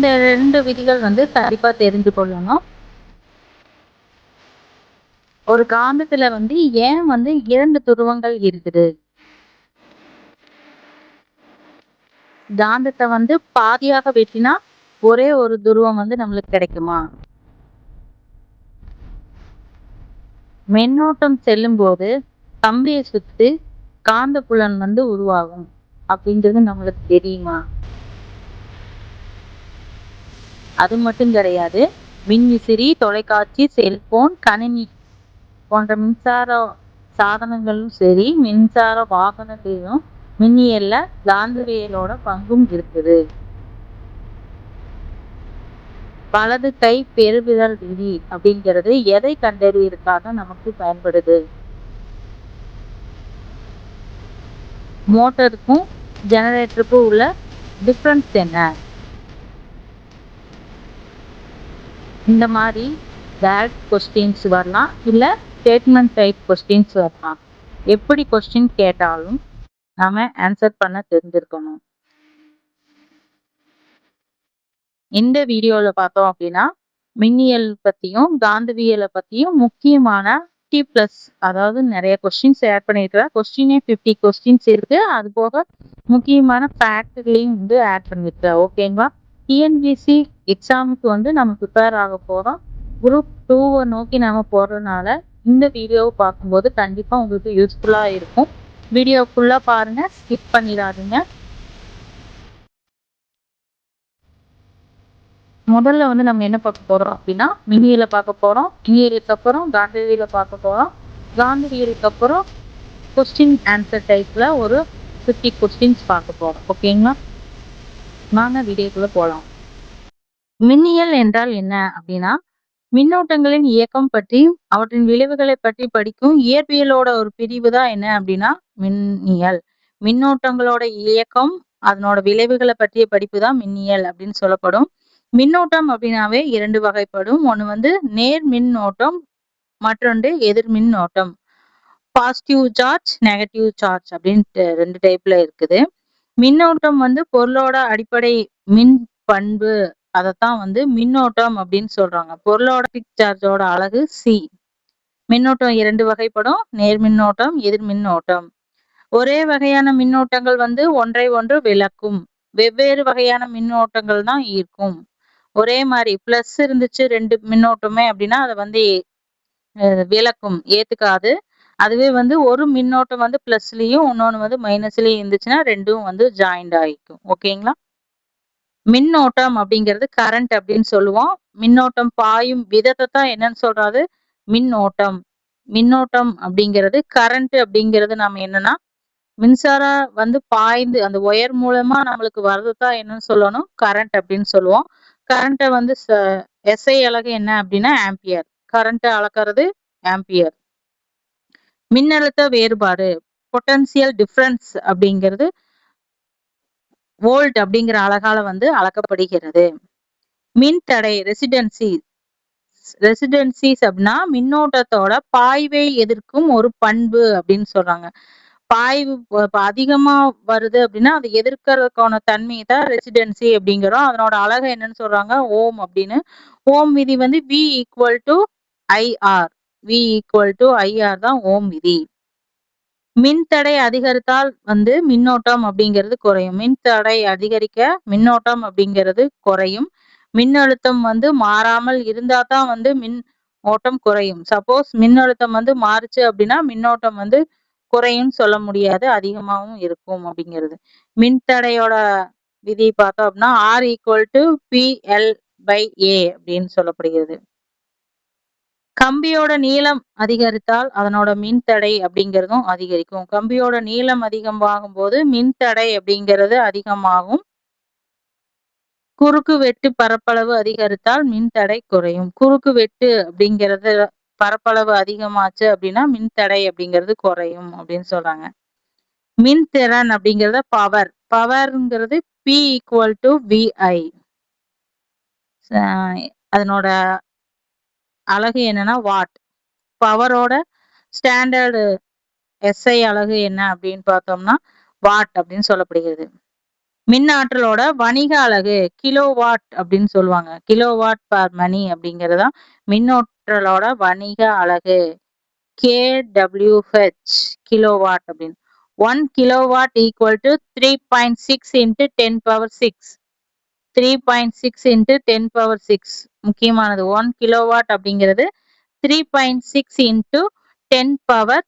இந்த 2 விதிகள் கண்டிப்பா தெரிந்து கொள்ளணும். ஒரு காந்தத்துல ஏன் 2 துருவங்கள் இருக்குது? காந்தத்தை பாதியாக வெட்டினா ஒரே ஒரு துருவம் நம்மளுக்கு கிடைக்குமா? மின்னோட்டம் செல்லும் போது கம்பியை சுத்தி காந்தப்புலன் உருவாகும் அப்படின்றது நம்மளுக்கு தெரியுமா? அது மட்டும் கிடையாது. மின்விசிறி, தொலைக்காட்சி, செல்போன், கணினி போன்ற மின்சார சாதனங்களும் சரி, மின்சார வாகனத்திலும் மின்னியல்ல காந்தவியலோட பங்கும் இருக்குது. வலது கை பெருவிரல் விதி அப்படிங்கிறது எதை கண்டறியறதுக்காக நமக்கு பயன்படுது? மோட்டருக்கும் ஜெனரேட்டருக்கும் உள்ள டிஃபரன்ஸ் என்ன? இந்த மாதிரி டைரக்ட் கொஸ்டின்ஸ் வரலாம், இல்ல ஸ்டேட்மெண்ட் டைப் கொஸ்டின்ஸ் வரலாம். எப்படி கொஸ்டின் கேட்டாலும் நாம ஆன்சர் பண்ண தெரிஞ்சிருக்கணும். இந்த வீடியோல பார்த்தோம் அப்படின்னா மின்னியல் பத்தியும் காந்தவியலை பத்தியும் முக்கியமான 50+ அதாவது நிறைய கொஸ்டின்ஸ் ஆட் பண்ணிருக்கிறேன். கொஸ்டினே 50 கொஸ்டின்ஸ் இருக்கு. அது போக முக்கியமான ஃபேக்ட்களையும் ஆட் பண்ணிருக்கேன். ஓகேங்களா? டிஎன்பிஎஸ்சி எக்ஸாமுக்கு நம்ம ப்ரிப்பேர் ஆக போறோம். குரூப் 2 நோக்கி நாம போறதுனால இந்த வீடியோவை பார்க்கும்போது கண்டிப்பா உங்களுக்கு யூஸ்ஃபுல்லா இருக்கும். வீடியோ ஃபுல்லா பாருங்க, ஸ்கிப் பண்ணிடாதீங்க. முதல்ல நம்ம என்ன பார்க்க போறோம் அப்படின்னா மின்னியலை பார்க்க போறோம். மின்னியலுக்கு அப்புறம் காந்தவியலை பார்க்க போறோம். காந்தவியலுக்கு அப்புறம் கொஸ்டின் ஆன்சர் டைப்ல ஒரு 50 கொஸ்டின்ஸ் பார்க்க போறோம். ஓகேங்களா? வாங்க வீடியோக்குள்ள போலாம். மின்னியல் என்றால் என்ன அப்படின்னா மின்னோட்டங்களின் இயக்கம் பற்றி அவற்றின் விளைவுகளை பற்றி படிக்கும் இயற்பியலோட ஒரு பிரிவு தான் என்ன அப்படின்னா மின்னியல். மின்னோட்டங்களோட இயக்கம் அதனோட விளைவுகளை பற்றிய படிப்பு தான் மின்னியல் அப்படின்னு சொல்லப்படும். மின்னோட்டம் அப்படின்னாவே 2 வகைப்படும். ஒண்ணு நேர் மின்னோட்டம், மற்றொன்று எதிர் மின்னோட்டம். பாசிட்டிவ் சார்ஜ், நெகட்டிவ் சார்ஜ் அப்படின்ட்டு 2 டைப்ல இருக்குது. மின்னோட்டம் பொருளோட அடிப்படை மின் பண்பு, அதத்தான் மின்னோட்டம் அப்படின்னு சொல்றாங்க. பொருளோட சார்ஜோட அலகு சி. மின்னோட்டம் 2 வகைப்படும், நேர் மின்னோட்டம், எதிர் மின்னோட்டம். ஒரே வகையான மின்னோட்டங்கள் ஒன்றை ஒன்று விளக்கும். வெவ்வேறு வகையான மின்னோட்டங்கள் தான் இருக்கும். ஒரே மாதிரி பிளஸ் இருந்துச்சு 2 மின்னோட்டமே அப்படின்னா அதை விளக்கும், ஏத்துக்காது. அதுவே ஒரு மின்னோட்டம் பிளஸ்லயும் இன்னொன்னு மைனஸ்லயும் இருந்துச்சுன்னா ரெண்டும் ஜாயிண்ட் ஆயிக்கும். ஓகேங்களா? மின்னோட்டம் அப்படிங்கிறது கரண்ட் அப்படின்னு சொல்லுவோம். மின்னோட்டம் பாயும் விதத்தை தான் என்னன்னு சொல்றாரு மின்னோட்டம். மின்னோட்டம் அப்படிங்கிறது கரண்ட் அப்படிங்கிறது நம்ம என்னன்னா மின்சாரம் பாய்ந்து அந்த ஒயர் மூலமா நம்மளுக்கு வர்றதுதான் என்னன்னு சொல்லணும் கரண்ட் அப்படின்னு சொல்லுவோம். கரண்ட்டை எஸ்ஐ அலகு என்ன அப்படின்னா ஆம்பியர். Current அளக்கிறது ampere. மின்னழுத்த வேறுபாடு பொட்டன்சியல் டிஃபரன்ஸ் அப்படிங்கிறது வோல்ட் அப்படிங்கிற அலகால அளக்கப்படுகிறது. மின்தடை ரெசிடென்சிஸ் அப்படின்னா மின்னோட்டத்தோட பாய்வை எதிர்க்கும் ஒரு பண்பு அப்படின்னு சொல்றாங்க. பாய்வு அதிகமா வருது அப்படின்னா அதை எதிர்க்கிறதுக்கான தன்மையை தான் ரெசிடென்சி அப்படிங்கிறோம். அதனோட அலகு என்னன்னு சொல்றாங்க ஓம் அப்படின்னு. ஓம் விதி V equal to IR. V equal to IR தான் ஓம் விதி. மின்தடை அதிகரித்தால் மின்னோட்டம் அப்படிங்கிறது குறையும். மின்தடை அதிகரிக்க மின்னோட்டம் அப்படிங்கிறது குறையும். மின்னழுத்தம் மாறாமல் இருந்தா தான் மின் ஓட்டம் குறையும். சப்போஸ் மின்னழுத்தம் மாறுச்சு அப்படின்னா மின்னோட்டம் குறையும் சொல்ல முடியாது, அதிகமாகவும் இருக்கும் அப்படிங்கிறது. மின்தடையோட விதி பார்த்தோம் அப்படின்னா ஆர் ஈக்குவல் டு PL/A அப்படின்னு சொல்லப்படுகிறது. கம்பியோட நீளம் அதிகரித்தால் அதனோட மின்தடை அப்படிங்கிறதும் அதிகரிக்கும். கம்பியோட நீளம் அதிகமாகும் போது மின்தடை அப்படிங்கிறது அதிகமாகும். குறுக்கு வெட்டு பரப்பளவு அதிகரித்தால் மின்தடை குறையும். குறுக்கு வெட்டு அப்படிங்கிறது பரப்பளவு அதிகமாச்சு அப்படின்னா மின்தடை அப்படிங்கிறது குறையும் அப்படின்னு சொல்றாங்க. மின்திறன் அப்படிங்கிறத பவர்ங்கிறது P ஈக்குவல் டு VI. அதனோட அலகு என்னன்னா வாட். பவரோட ஸ்டாண்டர்டு SI அலகு என்ன அப்படின்னு பார்த்தோம்னா வாட் அப்படின்னு சொல்லப்படுகிறது. மின் ஆற்றலோட வணிக அலகு கிலோவாட் அப்படின்னு சொல்லுவாங்க. கிலோவாட் பர் மணி அப்படிங்கறதா மின்னோற்றலோட வணிக அலகு. KWH கிலோவாட் அப்படின்னு. 1 kilowatt equal to 3.6 into 10 power 6. 3.6 into 10 power 6 முக்கியமானது. 1 கிலோவாட் அப்படிங்கிறது 3.6 இன்ட்டு 10 பவர்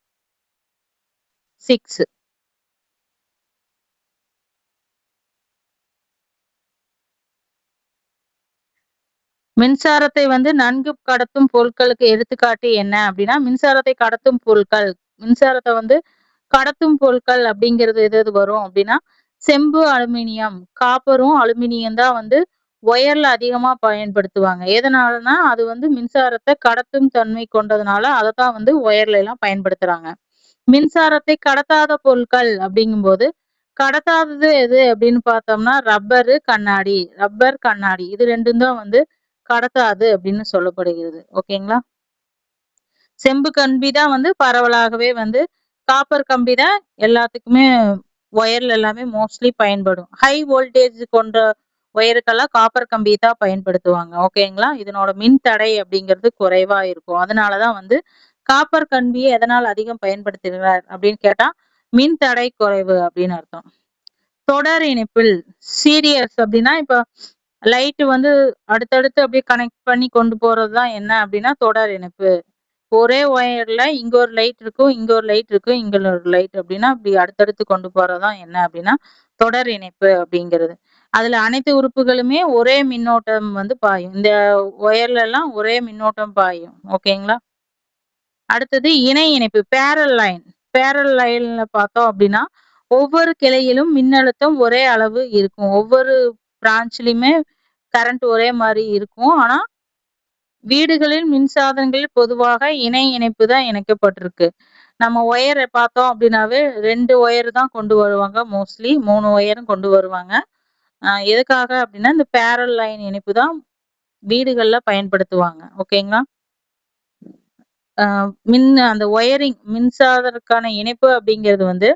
6. மின்சாரத்தை நன்கு கடத்தும் பொருட்களுக்கு எடுத்துக்காட்டு என்ன அப்படின்னா, மின்சாரத்தை கடத்தும் பொருட்கள். மின்சாரத்தை கடத்தும் பொருட்கள் அப்படிங்கிறது எது வரும் அப்படின்னா, செம்பு, அலுமினியம், காப்பரும் அலுமினியம் தான் ஒயர்ல அதிகமா பயன்படுத்துவாங்க. எதனாலனா அது மின்சாரத்தை கடத்தும் தன்மை கொண்டதுனால அதைத்தான் ஒயர்ல எல்லாம் பயன்படுத்துறாங்க. மின்சாரத்தை கடத்தாத பொருட்கள் அப்படிங்கும்போது, கடத்தாதது எது அப்படின்னு பார்த்தோம்னா ரப்பரு, கண்ணாடி. ரப்பர், கண்ணாடி இது ரெண்டும் தான் கடத்தாது அப்படின்னு சொல்லப்படுகிறது. ஓகேங்களா. செம்பு கம்பி தான் பரவலாகவே காப்பர் கம்பி தான் எல்லாத்துக்குமே ஒயர்ல எல்லாமே மோஸ்ட்லி பயன்படும். ஹை வோல்டேஜ் கொண்ட ஒயருக்கெல்லாம் காப்பர் கம்பி தான் பயன்படுத்துவாங்க. ஓகேங்களா. இதனோட மின் தடை அப்படிங்கிறது குறைவா இருக்கும். அதனாலதான் காப்பர் கம்பியை எதனால் அதிகம் பயன்படுத்துகிறார் அப்படின்னு கேட்டா மின் தடை குறைவு அப்படின்னு அர்த்தம். தொடர் இணைப்பில் சீரியஸ் அப்படின்னா இப்ப லைட் அடுத்தடுத்து அப்படியே கனெக்ட் பண்ணி கொண்டு போறதுதான் என்ன அப்படின்னா தொடர் இணைப்பு. ஒரே ஒயர்ல இங்க ஒரு லைட் இருக்கும், இங்க ஒரு லைட் இருக்கும், இங்க ஒரு லைட் அப்படின்னா அப்படி அடுத்தடுத்து கொண்டு போறதுதான் என்ன அப்படின்னா தொடர் இணைப்பு அப்படிங்கிறது. அதுல அனைத்து உறுப்புகளுமே ஒரே மின்னோட்டம் பாயும். இந்த ஒயர்ல எல்லாம் ஒரே மின்னோட்டம் பாயும். ஓகேங்களா. அடுத்தது இணை இணைப்பு பேரல் லைன். பேரல் லைன்ல பார்த்தோம் அப்படின்னா ஒவ்வொரு கிளையிலும் மின்னழுத்தம் ஒரே அளவு இருக்கும். ஒவ்வொரு பிரான்ச்லயுமே கரண்ட் ஒரே மாதிரி இருக்கும். ஆனா வீடுகளில் மின்சாதனங்களில் பொதுவாக இணை இணைப்பு தான் இணைக்கப்பட்டிருக்கு. நம்ம ஒயரை பார்த்தோம் அப்படின்னாவே 2 ஒயர் தான் கொண்டு வருவாங்க. மோஸ்ட்லி 3 ஒயரும் கொண்டு வருவாங்க. எதுக்காக அப்படின்னா இந்த பேரல் லைன் இணைப்பு தான் வீடுகள்ல பயன்படுத்துவாங்க. ஓகேங்களா. அந்த ஒயரிங் மின்சாதனத்துக்கான இணைப்பு அப்படிங்கிறது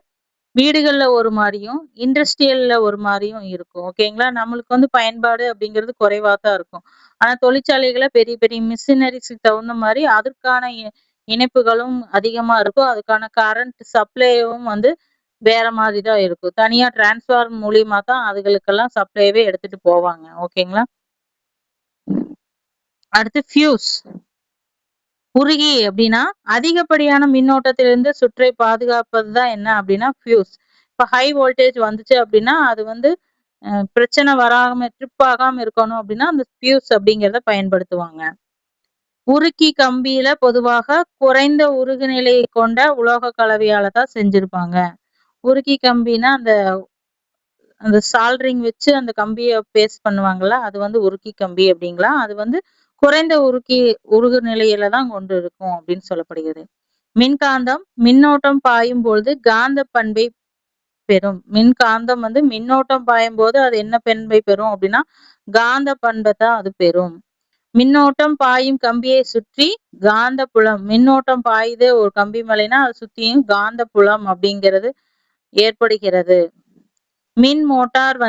வீடுகள்ல ஒரு மாதிரியும் இண்டஸ்ட்ரியல்ல ஒரு மாதிரியும் இருக்கும். ஓகேங்களா. நம்மளுக்கு பயன்பாடு அப்படிங்கிறது குறைவா தான் இருக்கும். ஆனா தொழிற்சாலைகளை பெரிய பெரிய மிஷினரிஸ்க்கு தகுந்த மாதிரி அதற்கான இணைப்புகளும் அதிகமா இருக்கும். அதுக்கான கரண்ட் சப்ளையும் வேற மாதிரி தான் இருக்கும். தனியா டிரான்ஸ்பார்ம் மூலியமா தான் அதுகளுக்கெல்லாம் சப்ளைவே எடுத்துட்டு போவாங்க. ஓகேங்களா. அடுத்து ஃபியூஸ். உருகி அப்படின்னா அதிகப்படியான மின்னோட்டத்திலிருந்து சுற்றை பாதுகாப்பது தான் என்ன அப்படின்னா ஃபியூஸ். இப்ப ஹை வோல்டேஜ் வந்துச்சு அப்படின்னா அது பிரச்சனை வராம ட்ரிப் ஆகாம இருக்கணும் அப்படின்னா அந்த ஃபியூஸ் அப்படிங்கிறத பயன்படுத்துவாங்க. உருக்கி கம்பியில பொதுவாக குறைந்த உருகு நிலையை கொண்ட உலோக கலவையால தான் செஞ்சிருப்பாங்க. உருக்கி கம்பினா அந்த அந்த சால்ட்ரிங் வச்சு அந்த கம்பியை பேஸ்ட் பண்ணுவாங்கல்ல அது உருக்கி கம்பி அப்படிங்களா. அது குறைந்த உருகு நிலையில தான் கொண்டு இருக்கும் அப்படின்னு சொல்லப்படுகிறது. மின்காந்தம் மின்னோட்டம் பாயும் பொழுது காந்த பண்பை பெறும். மின்காந்தம் மின்னோட்டம் பாயும் போது அது என்ன பண்பை பெறும் அப்படின்னா காந்த பண்பை தான் அது பெறும். மின்னோட்டம் பாயும் கம்பியை சுற்றி காந்த புலம். மின்னோட்டம் பாயுது ஒரு கம்பி மேலைனா அதை சுத்தியும் காந்த புலம் அப்படிங்கிறது ஏற்படுகிறது. மின் மோட்டார்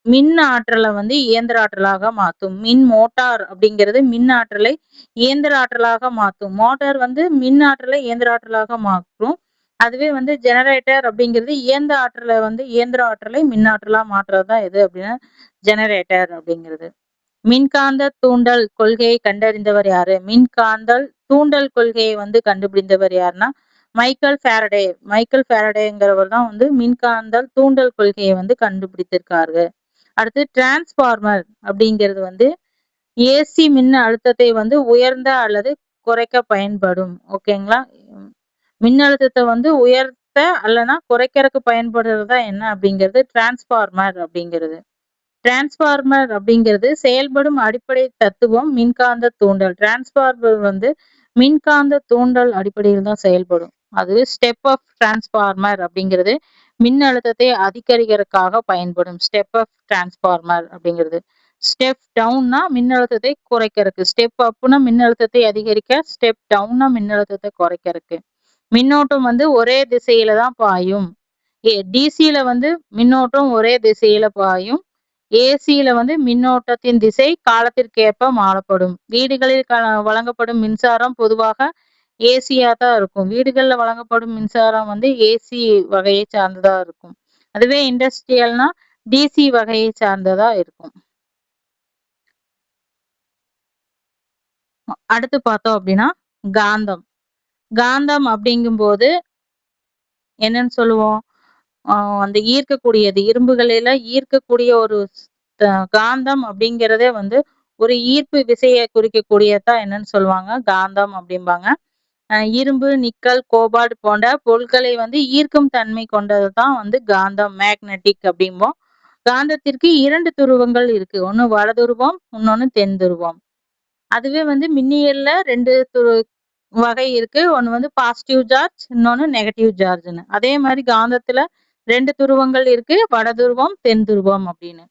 மின் ஆற்றலை இயந்திர ஆற்றலாக மாத்தும். மின் மோட்டார் அப்படிங்கிறது மின் ஆற்றலை இயந்திர ஆற்றலாக மாத்தும். மோட்டார் மின் ஆற்றலை இயந்திர ஆற்றலாக மாற்றும். அதுவே ஜெனரேட்டர் அப்படிங்கிறது இயந்திர ஆற்றலை மின் ஆற்றலா மாற்றுறதுதான் எது அப்படின்னா ஜெனரேட்டர் அப்படிங்கிறது. மின்காந்த தூண்டல் கொள்கையை கண்டறிந்தவர் யாரு? மின்காந்தல் தூண்டல் கொள்கையை கண்டுபிடித்தவர் யாருன்னா மைக்கேல் ஃபாரடே. மைக்கேல் ஃபாரடேங்கிறவர் தான் மின்காந்தல் தூண்டல் கொள்கையை கண்டுபிடித்திருக்காரு. அடுத்து டிரான்ஸ்பார்மர் அப்படிங்கிறது ஏசி மின் அழுத்தத்தை உயர்ந்த அல்லது குறைக்க பயன்படும். ஓகேங்களா. மின்னழுத்தத்தை உயர்த்த அல்லனா குறைக்கிறதுக்கு பயன்படுறதா என்ன அப்படிங்கிறது டிரான்ஸ்பார்மர் அப்படிங்கிறது. டிரான்ஸ்பார்மர் அப்படிங்கிறது செயல்படும் அடிப்படை தத்துவம் மின்காந்த தூண்டல். டிரான்ஸ்பார்மர் மின்காந்த தூண்டல் அடிப்படையில் தான் செயல்படும். அது ஸ்டெப் ஆஃப் டிரான்ஸ்பார்மர் அப்படிங்கிறது மின் அழுத்தத்தை அதிகரிக்கிறதுக்காக பயன்படும். ஸ்டெப் ஆஃப் டிரான்ஸ்பார்மர் அப்படிங்கிறது. ஸ்டெப் டவுன்னா மின்னழுத்தத்தை குறைக்கிறதுக்கு, ஸ்டெப் அப்னா மின்னழுத்தத்தை அதிகரிக்க, ஸ்டெப் டவுன்னா மின்னழுத்தத்தை குறைக்கிறதுக்கு. மின்னோட்டம் ஒரே திசையில தான் பாயும். டிசில வந்து மின்னோட்டம் ஒரே திசையில பாயும். ஏசியில வந்து மின்னோட்டத்தின் திசை காலத்திற்கேற்ப மாறப்படும். வீடுகளில் வழங்கப்படும் மின்சாரம் பொதுவாக ஏசியா தான் இருக்கும். வீடுகள்ல வழங்கப்படும் மின்சாரம் வந்து ஏசி வகையை சார்ந்ததா இருக்கும். அதுவே இண்டஸ்ட்ரியல்னா டிசி வகையை சார்ந்ததா இருக்கும். அடுத்து பார்த்தோம் அப்படின்னா காந்தம். காந்தம் அப்படிங்கும்போது என்னன்னு சொல்லுவோம்? அந்த ஈர்க்கக்கூடியது, இரும்புகளில ஈர்க்கக்கூடிய ஒரு காந்தம் அப்படிங்கிறதே வந்து ஒரு ஈர்ப்பு விசையை குறிக்கக்கூடியதான் என்னன்னு சொல்லுவாங்க? காந்தம் அப்படிம்பாங்க. இரும்பு, நிக்கல், கோபால்ட் போன்ற பொருட்களை வந்து ஈர்க்கும் தன்மை கொண்டதுதான் வந்து காந்தம், மேக்னெட்டிக் அப்படிம்போம். காந்தத்திற்கு 2 துருவங்கள் இருக்கு. ஒண்ணு வட துருவம், இன்னொன்னு தென் துருவம். அதுவே வந்து மின்னியல்ல 2 வகை இருக்கு. ஒண்ணு வந்து பாசிட்டிவ் சார்ஜ், இன்னொன்னு நெகட்டிவ் சார்ஜ்ன்னு. அதே மாதிரி காந்தத்துல 2 துருவங்கள் இருக்கு. வட துருவம், தென் துருவம் அப்படின்னு.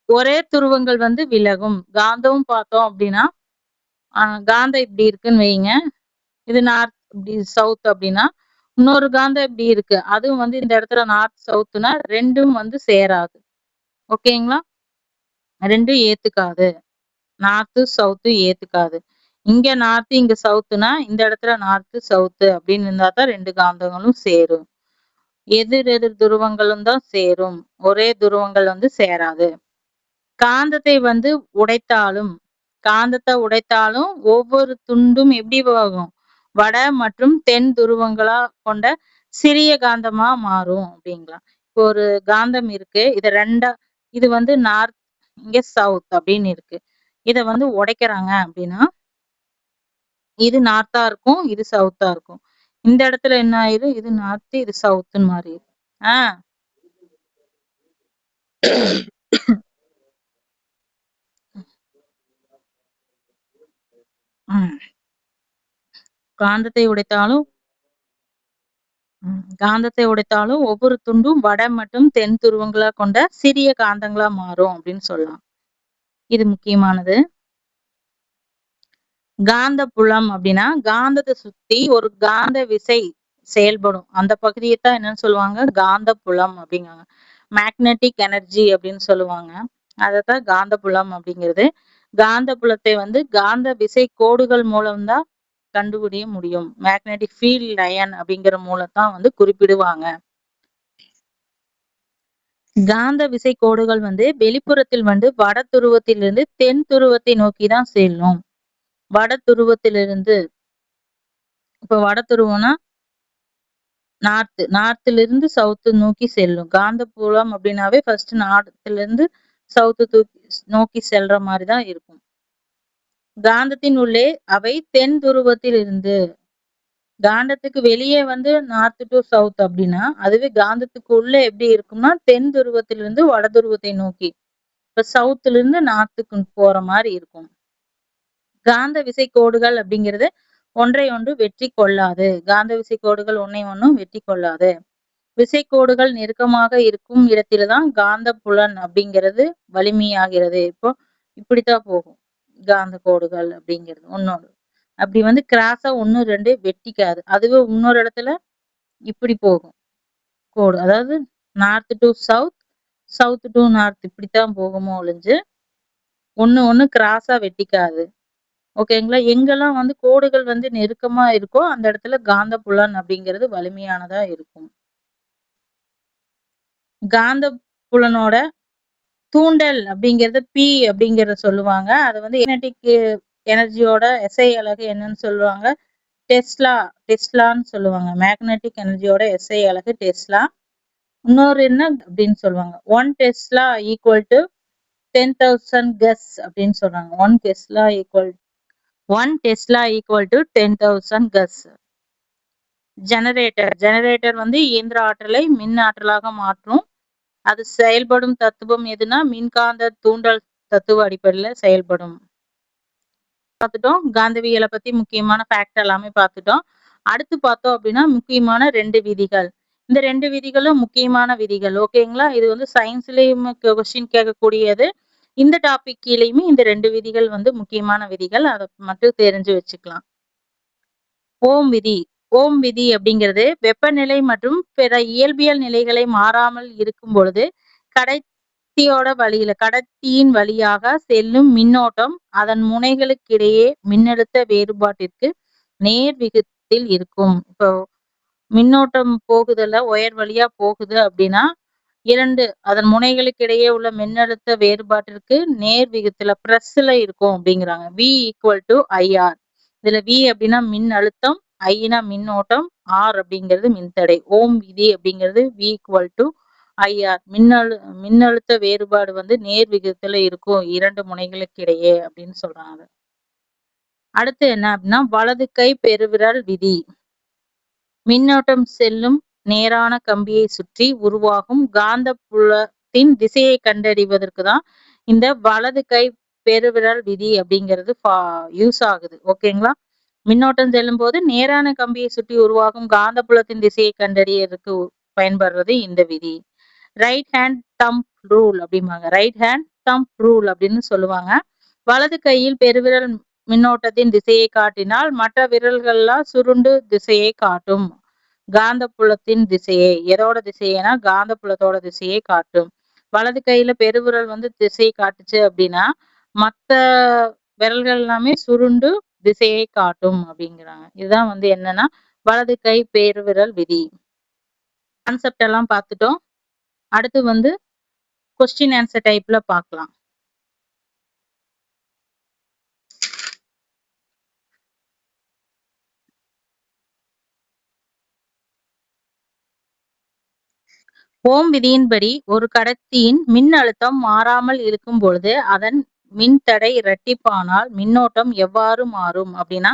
ஒரே துருவங்கள் வந்து விலகும். காந்தமும் பார்த்தோம் அப்படின்னா காந்தம் இப்படி இருக்குன்னு வைங்க. இது நார்த், இப்படி சவுத் அப்படின்னா இன்னொரு காந்தம் இப்படி இருக்கு. அதுவும் வந்து இந்த இடத்துல நார்த் சவுத்னா ரெண்டும் வந்து சேராது. ஓகேங்களா? ரெண்டும் ஏத்துக்காது. North south ஏத்துக்காது. இங்க நார்த், இங்க சவுத்துனா இந்த இடத்துல நார்த்து சவுத்து அப்படின்னு இருந்தா தான் 2 காந்தங்களும் சேரும். எதிர் எதிர் துருவங்களும் தான் சேரும். ஒரே துருவங்கள் வந்து சேராது. காந்தத்தை வந்து உடைத்தாலும் ஒவ்வொரு துண்டும் எப்படி போகும்? வட மற்றும் தென் துருவங்களா கொண்ட சிறிய காந்தமா மாறும் அப்படிங்கலாம். இப்போ ஒரு காந்தம் இருக்கு. இது வந்து நார்த், இங்க சவுத் அப்படின்னு இருக்கு. இத வந்து உடைக்கிறாங்க அப்படின்னா இது நார்த்தா இருக்கும், இது சவுத்தா இருக்கும். இந்த இடத்துல என்ன ஆயிரும்? இது நார்த், இது சவுத்துன்னு மாறிடும். ஆஹ் காந்தத்தை உடைத்தாலும் ஒவ்வொரு துண்டும் வட மற்றும் தென் துருவங்களா கொண்ட சிறிய காந்தங்களா மாறும் அப்படின்னு சொல்லலாம். இது முக்கியமானது. காந்த புலம் அப்படின்னா காந்தத்தை சுத்தி ஒரு காந்த விசை செயல்படும். அந்த பகுதியைத்தான் என்னன்னு சொல்லுவாங்க? காந்த புலம் அப்படிங்காங்க. மேக்னெட்டிக் எனர்ஜி அப்படின்னு சொல்லுவாங்க. அதத்தான் காந்த புலம் அப்படிங்கிறது. காந்த புலத்தை வந்து காந்த விசை கோடுகள் மூலம்தான் கண்டுபிடிக்க முடியும். மேக்னெட்டிக் ஃபீல்ட் லைன் அப்படிங்கிற மூலத்தான் வந்து குறிப்பிடுவாங்க. காந்த விசை கோடுகள் வந்து வெளிப்புறத்தில் வந்து வட துருவத்திலிருந்து தென் துருவத்தை நோக்கிதான் செல்லும். வட துருவத்திலிருந்து, இப்ப வட துருவம்னா நார்த்ல இருந்து சவுத் நோக்கி செல்லும். காந்த புலம் அப்படின்னாவே ஃபர்ஸ்ட் நார்த்ல இருந்து சவுத் நோக்கி செல்ற மாதிரிதான் இருக்கும். காந்தத்தின் உள்ளே அவை தென் துருவத்தில் இருந்து, காந்தத்துக்கு வெளியே வந்து நார்த் டு சவுத் அப்படின்னா, அதுவே காந்தத்துக்கு உள்ள எப்படி இருக்கும்னா தென் துருவத்திலிருந்து வட துருவத்தை நோக்கி, இப்ப சவுத்ல இருந்து நார்த்துக்கு போற மாதிரி இருக்கும். காந்த விசை கோடுகள் அப்படிங்கிறது ஒன்றை ஒன்று வெற்றி கொள்ளாது. காந்த விசை கோடுகள் ஒன்னை ஒன்னும் வெற்றி கொள்ளாது. விசைக்கோடுகள் நெருக்கமாக இருக்கும் இடத்தில்தான் காந்த புலன் அப்படிங்கிறது வலிமையாகிறது. இப்போ இப்படித்தான் போகும் காந்த கோடுகள் அப்படிங்கிறது ஒன்னொன்று. அப்படி வந்து கிராஸா 1, 2 வெட்டிக்காது. அதுவே இன்னொரு இடத்துல இப்படி போகும் கோடு. அதாவது north to south, south to north இப்படித்தான் போகுமோ ஒழிஞ்சு ஒண்ணு கிராஸா வெட்டிக்காது. ஓகேங்களா? எங்கெல்லாம் வந்து கோடுகள் வந்து நெருக்கமா இருக்கோ அந்த இடத்துல காந்த புலன் அப்படிங்கிறது வலிமையானதா இருக்கும். காந்த புலனோட தூண்டல் அப்படிங்கறது பி அப்படிங்கறத சொல்லுவாங்க. அது வந்து மேக்னெட்டிக் எனர்ஜியோட SI அலகு என்னன்னு சொல்லுவாங்க? டெஸ்லான்னு சொல்லுவாங்க. மேக்னெட்டிக் எனர்ஜியோட SI அலகு டெஸ்லா. இன்னொரு என்ன அப்படின்னு சொல்லுவாங்க? 1 டெஸ்லா ஈக்குவல் டு 10,000 கஸ் அப்படின்னு சொல்றாங்க. 1 டெஸ்லா ஈக்குவல் டு 10,000 கஸ். ஜெனரேட்டர் வந்து இயந்திர ஆற்றலை மின் ஆற்றலாக மாற்றும். அது செயல்படும் தத்துவம் எதுனா மின்காந்த தூண்டல் தத்துவ அடிப்படையில செயல்படும். பார்த்துட்டோம். காந்தவியலை பத்தி முக்கியமான ஃபேக்ட் எல்லாமே பார்த்துட்டோம். அடுத்து பார்த்தோம் அப்படின்னா முக்கியமான 2 விதிகள். இந்த 2 விதிகளும் முக்கியமான விதிகள். ஓகேங்களா? இது வந்து சயின்ஸ்லயும் கொஸ்டின் கேட்கக்கூடியது. இந்த டாபிக் கீழேயுமே இந்த 2 விதிகள் வந்து முக்கியமான விதிகள். அதை மட்டும் தெரிஞ்சு வச்சுக்கலாம். ஓம் விதி. ஓம் விதி அப்படிங்கிறது வெப்பநிலை மற்றும் பிற இயல்பியல் நிலைகளை மாறாமல் இருக்கும் பொழுது கடத்தியின் வழியாக செல்லும் மின்னோட்டம் அதன் முனைகளுக்கிடையே மின்னழுத்த வேறுபாட்டிற்கு நேர் விகிதத்தில் இருக்கும். இப்போ மின்னோட்டம் போகுதுல ஒயர் வழியா போகுது அப்படின்னா அதன் முனைகளுக்கு இடையே உள்ள மின்னழுத்த வேறுபாட்டிற்கு நேர் விகிதத்துல பிரஸ்ல இருக்கும் அப்படிங்கிறாங்க. V equal to IR. இதுல V அப்படின்னா மின் அழுத்தம், ஐனா மின்னோட்டம், R அப்படிங்கிறது மின்தடை. ஓம் விதி அப்படிங்கிறது V ஈக்குவல் டு IR. மின்னழுத்த வேறுபாடு வந்து நேர் விகிதத்துல இருக்கும் இரண்டு முனைகளுக்கு இடையே அப்படின்னு சொல்றாங்க. அடுத்து என்ன அப்படின்னா வலது கை பெருவிரல் விதி. மின்னோட்டம் செல்லும் நேரான கம்பியை சுற்றி உருவாகும் காந்த புலத்தின் திசையை கண்டறிவதற்கு தான் இந்த வலது கை பெருவிரல் விதி அப்படிங்கிறது யூஸ் ஆகுது. ஓகேங்களா? மின்னோட்டம் செல்லும் போது நேரான கம்பியை சுற்றி உருவாகும் காந்த புலத்தின் திசையை கண்டறியறதுக்கு பயன்படுறது இந்த விதி. ரைட் ஹேண்ட் தம்ப் ரூல் அப்படிம்பாங்க. ரைட் ஹேண்ட் தம்ப் ரூல் அப்படின்னு சொல்லுவாங்க. வலது கையில் பெருவிரல் மின்னோட்டத்தின் திசையை காட்டினால் மற்ற விரல்கள்லாம் சுருண்டு திசையை காட்டும். காந்த புலத்தின் திசையை, எதோட திசையனா காந்த புலத்தோட திசையை காட்டும். வலது கையில பெருவிரல் வந்து திசையை காட்டுச்சு அப்படின்னா மத்த விரல்கள் எல்லாமே சுருண்டு திசையை காட்டும் அப்படிங்கிறாங்க. இதுதான் வந்து என்னன்னா வலது கை பெருவிரல் விதி. கான்செப்ட் எல்லாம் பார்த்துட்டோம். அடுத்து வந்து கொஸ்டின் ஆன்சர் டைப்ல பார்க்கலாம். ஓம் விதியின்படி ஒரு கடத்தியின் மின் அழுத்தம் மாறாமல் இருக்கும் பொழுது அதன் மின்தடை இரட்டிப்பானால் மின்னோட்டம் எவ்வாறு மாறும் அப்படின்னா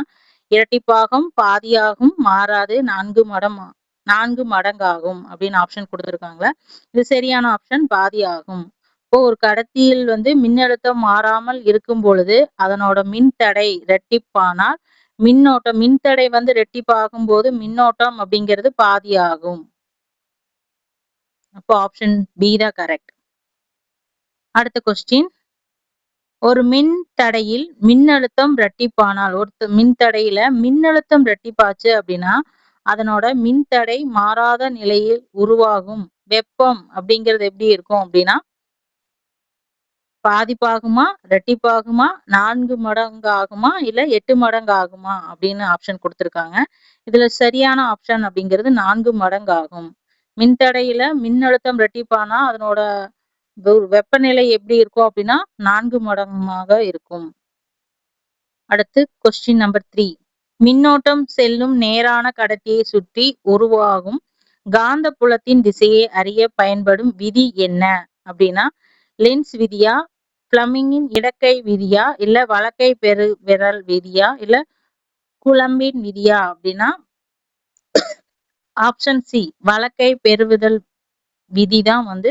இரட்டிப்பாகும், பாதியாகும், மாறாது, 4 மடங்காகும் அப்படின்னு ஆப்ஷன் கொடுத்துருக்காங்க. இது சரியான ஆப்ஷன், பாதியாகும். இப்போ ஒரு கடத்தியில் வந்து மின்னழுத்தம் மாறாமல் இருக்கும் பொழுது அதனோட மின்தடை இரட்டிப்பானால் மின்தடை வந்து இரட்டிப்பாகும் போது மின்னோட்டம் அப்படிங்கிறது பாதியாகும். அப்போ ஆப்ஷன் பி தான் கரெக்ட். அடுத்த கொஸ்டின், ஒரு மின் தடையில் மின்னழுத்தம் இரட்டிப்பானால், ஒரு மின்தடையில மின்னழுத்தம் இரட்டிப்பாச்சு அப்படின்னா அதனோட மின்தடை மாறாத நிலையில் உருவாகும் வெப்பம் அப்படிங்கிறது எப்படி இருக்கும் அப்படின்னா பாதிப்பாகுமா, இரட்டிப்பாகுமா, 4 மடங்கு ஆகுமா, இல்ல 8 மடங்கு ஆகுமா அப்படின்னு ஆப்ஷன் கொடுத்திருக்காங்க. இதுல சரியான ஆப்ஷன் அப்படிங்கிறது 4 மடங்கு ஆகும். மின்தடையில மின்னழுத்தம் இரட்டிப்பானா அதனோட வெப்பநிலை எப்படி இருக்கும் அப்படின்னா 4 மடங்காக இருக்கும். அடுத்து கொஸ்டின் நம்பர் 3. மின்னோட்டம் செல்லும் நேரான கடத்தியை சுற்றி உருவாகும் காந்த புலத்தின் திசையை அறிய பயன்படும் விதி என்ன அப்படின்னா லென்ஸ் விதியா, பிளமிங்கின் இடக்கை விதியா, இல்ல வலக்கை பெருவிரல் விதியா, இல்ல கூலம்பின் விதியா அப்படின்னா ஆப்ஷன் சி வலக்கை பெருவிரல் விதி தான் வந்து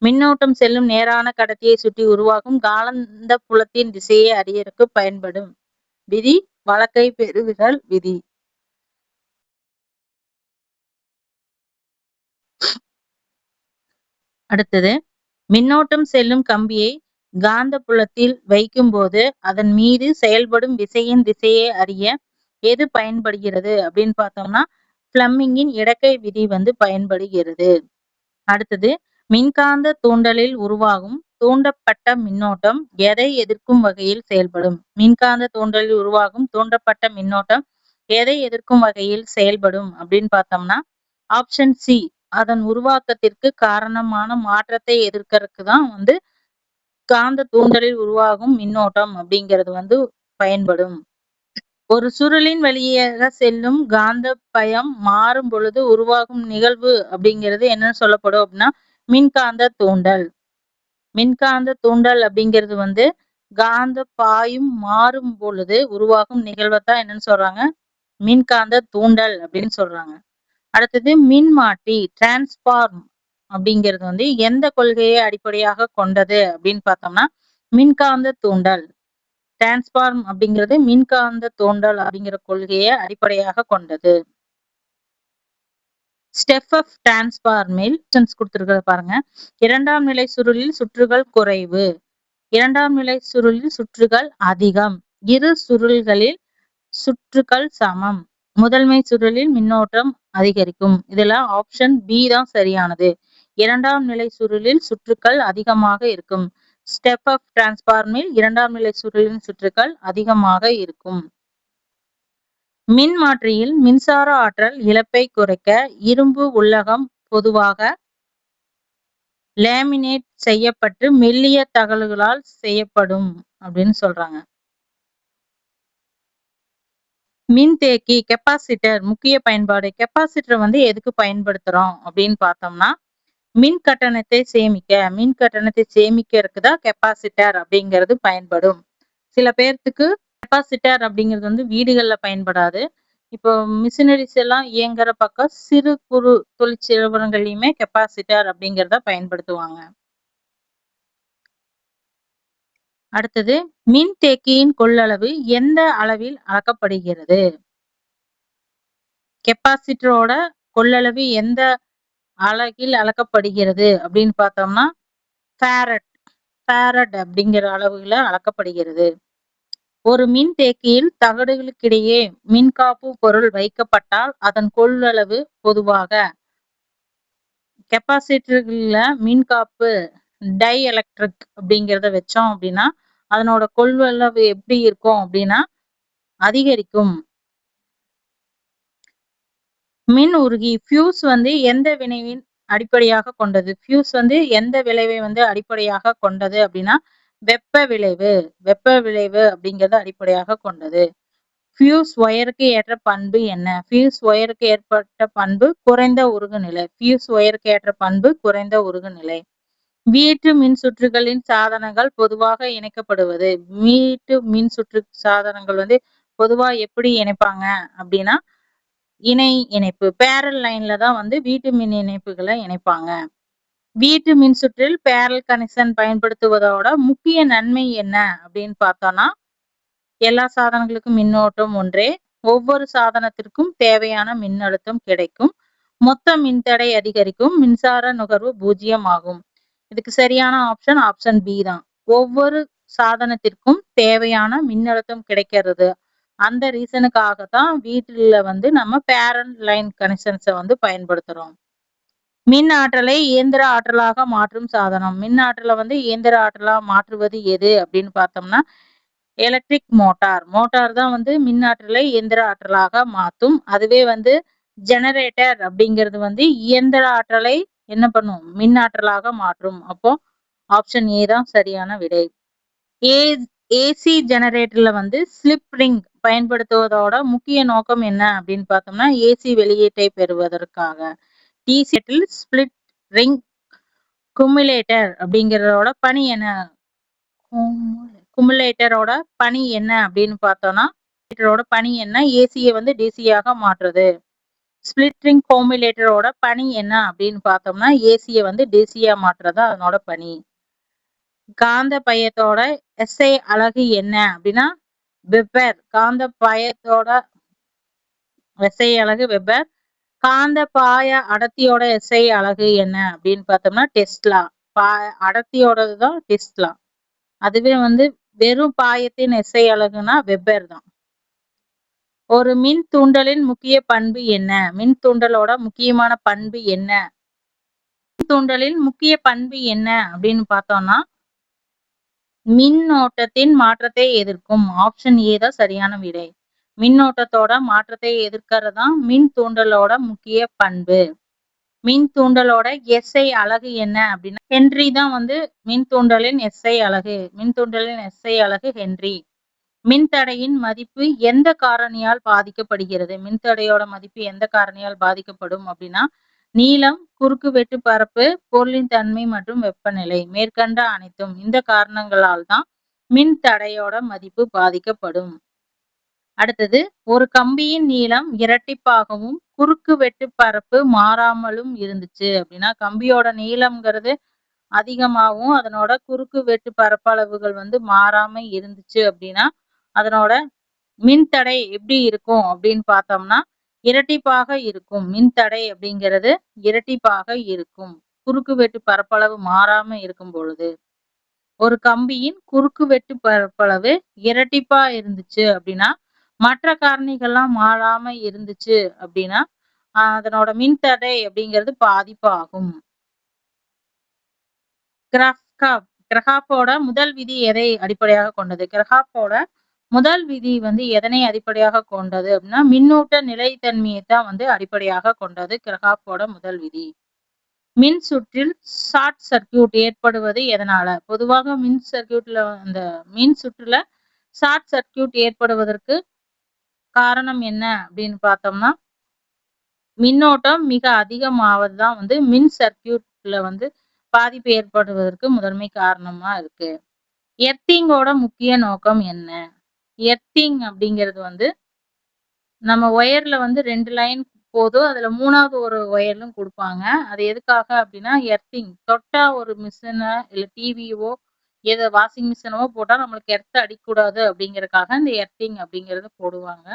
மின்னோட்டம் செல்லும் நேரான கடத்தியை சுற்றி உருவாகும் காந்த புலத்தின் திசையை அறியறதுக்கு பயன்படும் விதி வலக்கை பெருவிரல் விதி. அடுத்தது, மின்னோட்டம் செல்லும் கம்பியை காந்த புலத்தில் வைக்கும் போது அதன் மீது செயல்படும் விசையின் திசையை அறிய எது பயன்படுகிறது அப்படின்னு பார்த்தோம்னா பிளமிங்கின் இடக்கை விதி வந்து பயன்படுகிறது. அடுத்தது, மின்காந்த தூண்டலில் உருவாகும் தூண்டப்பட்ட மின்னோட்டம் எதை எதிர்க்கும் வகையில் செயல்படும்? மின்காந்த தூண்டலில் உருவாகும் தூண்டப்பட்ட மின்னோட்டம் எதை எதிர்க்கும் வகையில் செயல்படும் அப்படின்னு பார்த்தோம்னா ஆப்ஷன் சி அதன் உருவாக்கத்திற்கு காரணமான மாற்றத்தை எதிர்க்கறதுக்கு தான் வந்து காந்த தூண்டலில் உருவாகும் மின்னோட்டம் அப்படிங்கிறது வந்து பயன்படும். ஒரு சுருளின் வழியாக செல்லும் காந்த பயம் மாறும் பொழுது உருவாகும் நிகழ்வு அப்படிங்கிறது என்னன்னு சொல்லப்படும் அப்படின்னா மின்காந்த தூண்டல். மின்காந்த தூண்டல் அப்படிங்கிறது வந்து காந்த பாயும் மாறும் பொழுது உருவாகும் நிகழ்வைத்தான் என்னன்னு சொல்றாங்க மின்காந்த தூண்டல் அப்படின்னு சொல்றாங்க. அடுத்தது, மின்மாற்றி டிரான்ஸ்பார்ம் அப்படிங்கிறது வந்து எந்த கொள்கையை அடிப்படையாக கொண்டது அப்படின்னு பார்த்தோம்னா மின்காந்த தூண்டல். டிரான்ஸ்பார்ம் அப்படிங்கிறது மின்காந்த தூண்டல் அப்படிங்கிற கொள்கையை அடிப்படையாக கொண்டது. ஸ்டெப் ஆஃப் டிரான்ஸ்பார்மில் கொடுத்திருக்கிறத பாருங்க. 2ஆம் நிலை சுருளில் சுற்றுகள் குறைவு, 2ஆம் நிலை சுருளில் சுற்றுகள் அதிகம், இரு சுருள்களில் சுற்றுகள் சமம், முதன்மை சுருளில் மின்னோட்டம் அதிகரிக்கும். இதுல ஆப்ஷன் பி தான் சரியானது. இரண்டாம் நிலை சுருளில் சுற்றுக்கள் அதிகமாக இருக்கும். ஸ்டெப் அப் டிரான்ஸ்பார்மில் இரண்டாம் நிலை சுருளின் சுற்றுக்கள் அதிகமாக இருக்கும். மின்மாற்றியில் மின்சார ஆற்றல் இழப்பை குறைக்க இரும்பு உள்ளகம் பொதுவாக லேமினேட் செய்யப்பட்டு மெல்லிய தகடுகளால் செய்யப்படும் அப்படின்னு சொல்றாங்க. மின்தேக்கி கெப்பாசிட்டர் முக்கிய பயன்பாடு. கெப்பாசிட்டர் வந்து எதுக்கு பயன்படுத்துறோம் அப்படின்னு பார்த்தோம்னா, மின் கட்டணத்தை சேமிக்கிறதுக்கு தான் கெப்பாசிட்டர் அப்படிங்கிறது பயன்படும். சில பேர்த்துக்கு கெப்பாசிட்டர் அப்படிங்கிறது வந்து வீடுகள்ல பயன்படாது. இப்போ மிஷினரிஸ் எல்லாம் இயங்குற பக்கம் சிறு குறு தொழிற்சிறுவனங்களையுமே கெப்பாசிட்டர் அப்படிங்கிறத பயன்படுத்துவாங்க. அடுத்தது மின்தேக்கியின் கொள்ளளவு எந்த அளவில் அளக்கப்படுகிறது? கெப்பாசிட்டரோட கொள்ளளவு எந்த அலகில் அளக்கப்படுகிறது அப்படின்னு பார்த்தோம்னா ஃபாரட் அப்படிங்கிற அளவுல அளக்கப்படுகிறது. ஒரு மின்தேக்கியில் தகடுகளுக்கிடையே மின்காப்பு பொருள் வைக்கப்பட்டால் அதன் கொள்ளளவு பொதுவாக கெப்பாசிட்டர்கள்ல மின்காப்பு டை எலக்ட்ரிக் அப்படிங்கிறத வச்சோம் அப்படின்னா அதனோட கொள்ளளவு எப்படி இருக்கும் அப்படின்னா அதிகரிக்கும். மின் உருகி ஃபியூஸ் வந்து எந்த வினைவின் அடிப்படையாக கொண்டது? ஃபியூஸ் வந்து எந்த விளைவை வந்து அடிப்படையாக கொண்டது அப்படின்னா வெப்ப விளைவு அப்படிங்கறத அடிப்படையாக கொண்டது. ஃபியூஸ் ஒயருக்கு ஏற்ற பண்பு என்ன? ஃபியூஸ் ஒயருக்கு ஏற்பட்ட பண்பு குறைந்த உருகுநிலை. ஃபியூஸ் ஒயருக்கு ஏற்ற பண்பு குறைந்த உருகுநிலை. வீட்டு மின் சுற்றுகளின் சாதனங்கள் பொதுவாக இணைக்கப்படுவது. வீட்டு மின் சுற்று சாதனங்கள் வந்து பொதுவா எப்படி இணைப்பாங்க அப்படின்னா இணை இணைப்பு பேரல் லைன்ல தான் வந்து வீட்டு மின் இணைப்புகளை இணைப்பாங்க. வீட்டு மின் சுற்றில் பேரல் கனெக்ஷன் பயன்படுத்துவதோட முக்கிய நன்மை என்ன அப்படின்னு பார்த்தோம்னா எல்லா சாதனங்களுக்கும் மின்னோட்டம் ஒன்றே. ஒவ்வொரு சாதனத்திற்கும் தேவையான மின்னழுத்தம் கிடைக்கும். மொத்த மின்தடை அதிகரிக்கும். மின்சார நுகர்வு 0 ஆகும். இதுக்கு சரியான ஆப்ஷன் பி தான். ஒவ்வொரு சாதனத்திற்கும் தேவையான மின்னழுத்தம் கிடைக்கிறது. அந்த ரீசனுக்காக தான் வீட்டுல வந்து நம்ம பேரல் லைன் கனெக்ஷன்ஸை வந்து பயன்படுத்துறோம். மின் ஆற்றலை இயந்திர ஆற்றலாக மாற்றும் சாதனம். மின் ஆற்றலை வந்து இயந்திர ஆற்றலா மாற்றுவது எது அப்படின்னு பார்த்தோம்னா எலக்ட்ரிக் மோட்டார் தான் வந்து மின் ஆற்றலை இயந்திர ஆற்றலாக மாற்றும். அதுவே வந்து ஜெனரேட்டர் அப்படிங்கிறது வந்து இயந்திர ஆற்றலை என்ன பண்ணும் மின் ஆற்றலாக மாற்றும். அப்போ ஆப்ஷன் ஏ தான் சரியான விடை. ஏசி ஜெனரேட்டர்ல வந்து ஸ்லிப் ரிங் பயன்படுத்துவதோட முக்கிய நோக்கம் என்ன அப்படின்னு பார்த்தோம்னா ஏசி வெளியீட்டை பெறுவதற்காக. டிசியில் ஸ்பிளிட் ரிங் குமுலேட்டர் அப்படிங்கிறதோட பணி என்ன? குமுலேட்டரோட பணி என்ன அப்படின்னு பார்த்தோம்னா பணி என்ன? ஏசியை வந்து டிசியாக மாற்றுறது. ஸ்பிளிட் ரிங் குமுலேட்டரோட பணி என்ன அப்படின்னு பார்த்தோம்னா ஏசியை வந்து டிசியா மாற்றுறது அதனோட பணி. காந்த பயத்தோட எஸ்ஐ அலகு என்ன அப்படின்னா வெப்பர். காந்த பயத்தோட எஸ்ஐ அலகு வெப்பர். காந்த பாய அடர்த்தியோட எஸ்ஐ அலகு என்ன அப்படின்னு பார்த்தோம்னா டெஸ்லா. அடர்த்தியோடது தான் டெஸ்லா. அதுவே வந்து வெறும் பாயத்தின் எஸ்ஐ அலகுனா வெப்பர் தான். ஒரு மின் தூண்டலின் முக்கிய பண்பு என்ன? மின் தூண்டலோட முக்கியமான பண்பு என்ன? மின் தூண்டலின் முக்கிய பண்பு என்ன அப்படின்னு பார்த்தோம்னா மின்னோட்டத்தின் மாற்றத்தை எதிர்க்கும். ஆப்ஷன் ஏ தான் சரியான விடை. மின்னோட்டத்தோட மாற்றத்தை எதிர்க்கிறது தான் மின் தூண்டலோட முக்கிய பண்பு. மின் தூண்டலோட எஸ்ஐ அலகு என்ன அப்படின்னா ஹென்றி தான் வந்து மின் தூண்டலின் எஸ்ஐ அலகு. மின் தூண்டலின் எஸ்ஐ அலகு ஹென்றி. மின்தடையின் மதிப்பு எந்த காரணியால் பாதிக்கப்படுகிறது? மின்தடையோட மதிப்பு எந்த காரணியால் பாதிக்கப்படும் அப்படின்னா நீளம், குறுக்கு வெட்டு பரப்பு, பொருளின் தன்மை மற்றும் வெப்பநிலை. மேற்கண்ட அனைத்தும் இந்த காரணங்களால் தான் மின் தடையோட மதிப்பு பாதிக்கப்படும். அடுத்தது ஒரு கம்பியின் நீளம் இரட்டிப்பாகவும் குறுக்கு வெட்டு பரப்பு மாறாமலும் இருந்துச்சு அப்படின்னா கம்பியோட நீளம்ங்கிறது அதிகமாகவும் அதனோட குறுக்கு வெட்டு பரப்பளவுகள் வந்து மாறாம இருந்துச்சு அப்படின்னா அதனோட மின்தடை எப்படி இருக்கும் அப்படின்னு பார்த்தோம்னா இரட்டிப்பாக இருக்கும். மின்தடை அப்படிங்கிறது இரட்டிப்பாக இருக்கும் குறுக்கு வெட்டு பரப்பளவு மாறாம இருக்கும் பொழுது. ஒரு கம்பியின் குறுக்கு வெட்டு பரப்பளவு இரட்டிப்பா இருந்துச்சு அப்படின்னா மற்ற காரணிகள்லாம் மாறாம இருந்துச்சு அப்படின்னா அதனோட மின்தடை அப்படிங்கிறது பாதிப்பு ஆகும். கிரஹாப்போட முதல் விதி எதை அடிப்படையாக கொண்டது? கிரஹாப்போட முதல் விதி வந்து எதனை அடிப்படையாக கொண்டது அப்படின்னா மின்னூட்ட நிலைத்தன்மையை தான் வந்து அடிப்படையாக கொண்டது கிரஹாப்போட முதல் விதி. மின் சுற்றில் ஷார்ட் சர்க்கியூட் ஏற்படுவது எதனால? பொதுவாக மின் சுற்றுல ஷார்ட் சர்க்கியூட் ஏற்படுவதற்கு காரணம் என்ன அப்படின்னு பார்த்தோம்னா மின்னோட்டம் மிக அதிகமாவதுதான் வந்து மின் சர்க்கியூட்ல வந்து பாதிப்பு ஏற்படுவதற்கு முதன்மை காரணமா இருக்கு. எர்த்திங்கோட முக்கிய நோக்கம் என்ன? எர்த்திங் அப்படிங்கிறது வந்து நம்ம ஒயர்ல வந்து 2 லைன் போதும், அதுல 3வது ஒரு ஒயர்லும் கொடுப்பாங்க. அது எதுக்காக அப்படின்னா எர்த்திங் தொட்டா ஒரு மிஷினை இல்ல டிவியோ ஏதோ வாஷிங் மிஷினோ போட்டா நம்மளுக்கு எர்த் அடிக்கக்கூடாது அப்படிங்கறதுக்காக இந்த எர்த்திங் அப்படிங்கறது போடுவாங்க.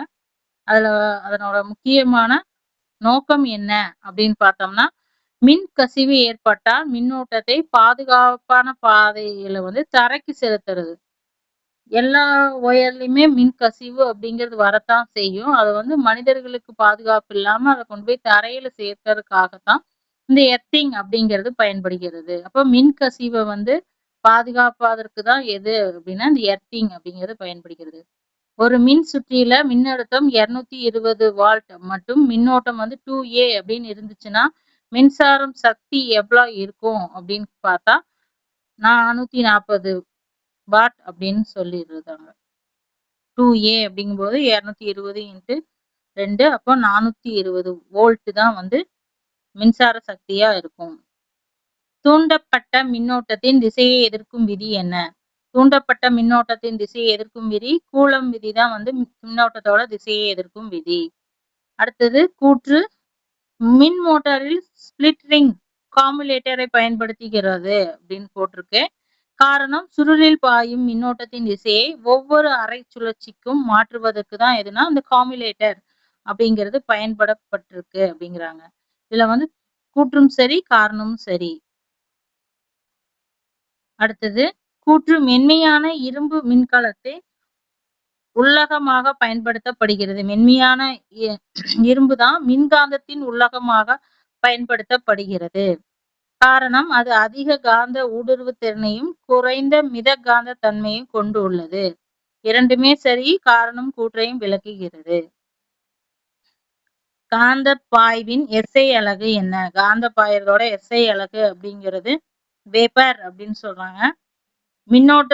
அதுல அதனோட முக்கியமான நோக்கம் என்ன அப்படின்னு பார்த்தோம்னா மின் கசிவு ஏற்பட்டால் மின்னோட்டத்தை பாதுகாப்பான பாதையில வந்து தரைக்கு செலுத்துறது. எல்லா ஒயர்லயுமே மின் கசிவு அப்படிங்கிறது வரத்தான் செய்யும். அது வந்து மனிதர்களுக்கு பாதுகாப்பு இல்லாம அதை கொண்டு போய் தரையில சேர்க்கறதுக்காகத்தான் இந்த எர்த்திங் அப்படிங்கிறது பயன்படுகிறது. அப்போ மின் கசிவை வந்து பாதுகாப்பதற்கு தான் எது அப்படின்னா இந்த எர்த்திங் அப்படிங்கிறது பயன்படுகிறது. ஒரு மின் சுற்றில மின்னழுத்தம் 220 வால்ட் மற்றும் மின்னோட்டம் வந்து 2A அப்படின்னு இருந்துச்சுன்னா மின்சாரம் சக்தி எவ்வளவு இருக்கும் அப்படின்னு பார்த்தா 440 வாட் அப்படின்னு சொல்லிடுறாங்க. 2A அப்படிங்கும்போது 220 இன்ட்டு 2 அப்போ 420 வோல்ட் தான் வந்து மின்சார சக்தியா இருக்கும். தூண்டப்பட்ட மின்னோட்டத்தின் திசையை எதிர்க்கும் விதி என்ன? தூண்டப்பட்ட மின்னோட்டத்தின் திசையை எதிர்க்கும் விதி கூலம் விதி தான் வந்து மின்னோட்டத்தோட திசையை எதிர்க்கும் விதி. அடுத்தது கூற்று மின் மோட்டாரில் ஸ்பிளிட் ரிங் காமுலேட்டரை பயன்படுத்துகிறது அப்படின்னு போட்டிருக்கு. காரணம் சுருளில் பாயும் மின்னோட்டத்தின் திசையை ஒவ்வொரு அரை சுழற்சிக்கும் மாற்றுவதற்கு தான் எதுனா இந்த காமுலேட்டர் அப்படிங்கிறது பயன்படப்பட்டிருக்கு அப்படிங்கிறாங்க. இதுல வந்து கூற்றும் சரி காரணமும் சரி. அடுத்தது கூற்று மென்மையான இரும்பு மின்கலத்தை உள்ளகமாக பயன்படுத்தப்படுகிறது. மென்மையான இரும்பு தான் மின்காந்தத்தின் உள்ளகமாக பயன்படுத்தப்படுகிறது. காரணம் அது அதிக காந்த ஊடுருவு திறனையும் குறைந்த மித காந்த தன்மையும் கொண்டு உள்ளது. இரண்டுமே சரி, காரணம் கூற்றையும் விளக்குகிறது. காந்த பாய்வின் எஸ்ஐ அலகு என்ன? காந்த பாயறதோட எஸ்ஐ அலகு அப்படிங்கிறது வேப்பர் அப்படின்னு சொல்றாங்க. மின்னோட்ட